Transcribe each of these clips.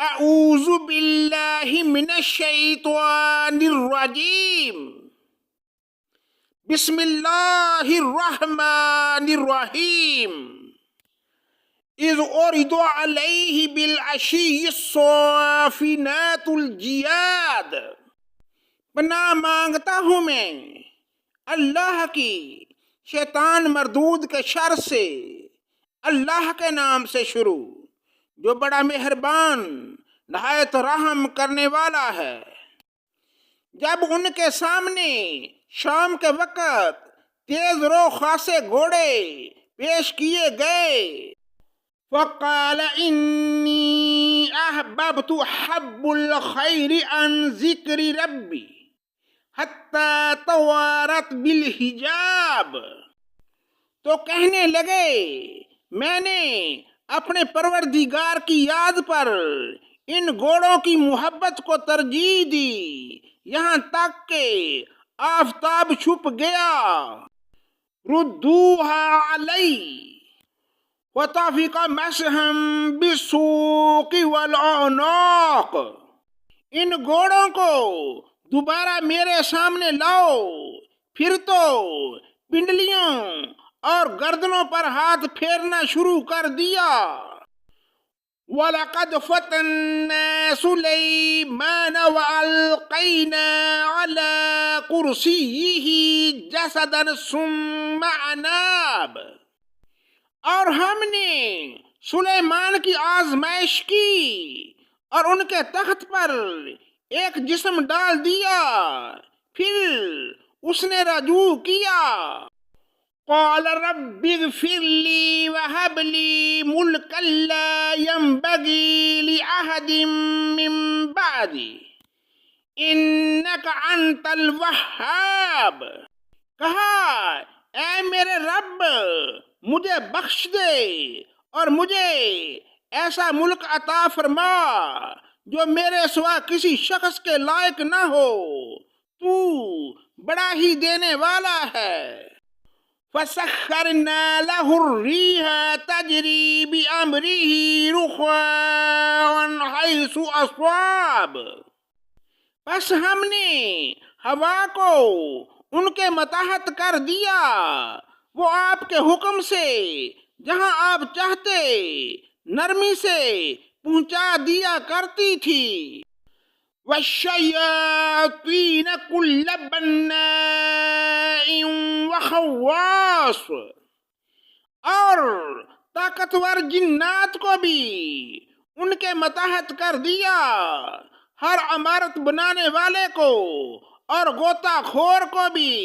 اعوذ باللہ من الشیطان الرجیم بسم اللہ الرحمن الرحیم اذ عرض علیہ بالعشی الصافنات الجیاد، پناہ مانگتا ہوں میں اللہ کی شیطان مردود کے شر سے، اللہ کے نام سے شروع جو بڑا مہربان نہایت رحم کرنے والا ہے۔ جب ان کے سامنے شام کے وقت تیز رو خاصے گھوڑے پیش کیے گئے، فقال انی احببت حب الخیر عن ذکر ربی حتی توارت بالحجاب، تو کہنے لگے میں نے اپنے پروردگار کی یاد پر ان گھوڑوں کی محبت کو ترجیح دی، یہاں تک کہ آفتاب چھپ گیا۔ ردوها علی وطفق مسحا بالسوق والاعناق، ان گھوڑوں کو دوبارہ میرے سامنے لاؤ، پھر تو پنڈلیوں اور گردنوں پر ہاتھ پھیرنا شروع کر دیا۔ وَلَقَدْ فَتَنَّا سُلَيْمَانَ وَأَلْقَيْنَا عَلَى كُرْسِيِّهِ جَسَدًا ثُمَّ أَنَابَ، اور ہم نے سلیمان کی آزمائش کی اور ان کے تخت پر ایک جسم ڈال دیا، پھر اس نے رجوع کیا۔ قال رب اغفر لي وهب لي ملكا لا ينبغي لأحد من بعدي إنك أنت الوهاب، کہا اے میرے رب مجھے بخش دے اور مجھے ایسا ملک عطا فرما جو میرے سوا کسی شخص کے لائق نہ ہو، تو بڑا ہی دینے والا ہے۔ فَسَخَّرْنَا لَهُ الرِّيحَ تَجْرِي بِأَمْرِهِ رُخَاءً حَيْثُ أَصَابَ، پس ہم نے ہوا کو ان کے متحد کر دیا، وہ آپ کے حکم سے جہاں آپ چاہتے نرمی سے پہنچا دیا کرتی تھی۔ وَالشَّيَاطِينَ كُلَّ بَنَّاءٍ وَخَوَّاصٍ، اور طاقتور جنات کو بھی ان کے متحد کر دیا، ہر عمارت بنانے والے کو اور غوطہ خور کو بھی۔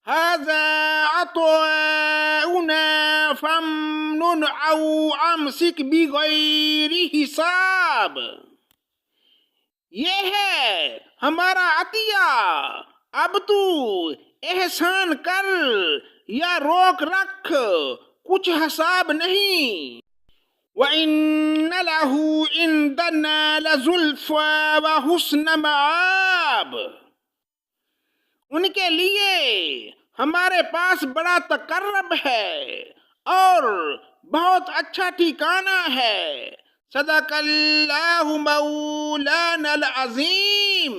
هَذَا عَطَاؤُنَا فَامْنُنْ أَوْ أَمْسِكْ بِغَيْرِ حِسَابٍ، یہ ہے ہمارا عطیہ، اب تو احسان کر یا روک رکھ، کچھ حساب نہیں۔ وَإِنَّ لَهُ عِندَنَا لَزُلْفَىٰ وَحُسْنَ مَآبٍ، ان کے لیے ہمارے پاس بڑا تقرب ہے اور بہت اچھا ٹھکانہ ہے۔ صدق اللہ مولانا العظیم۔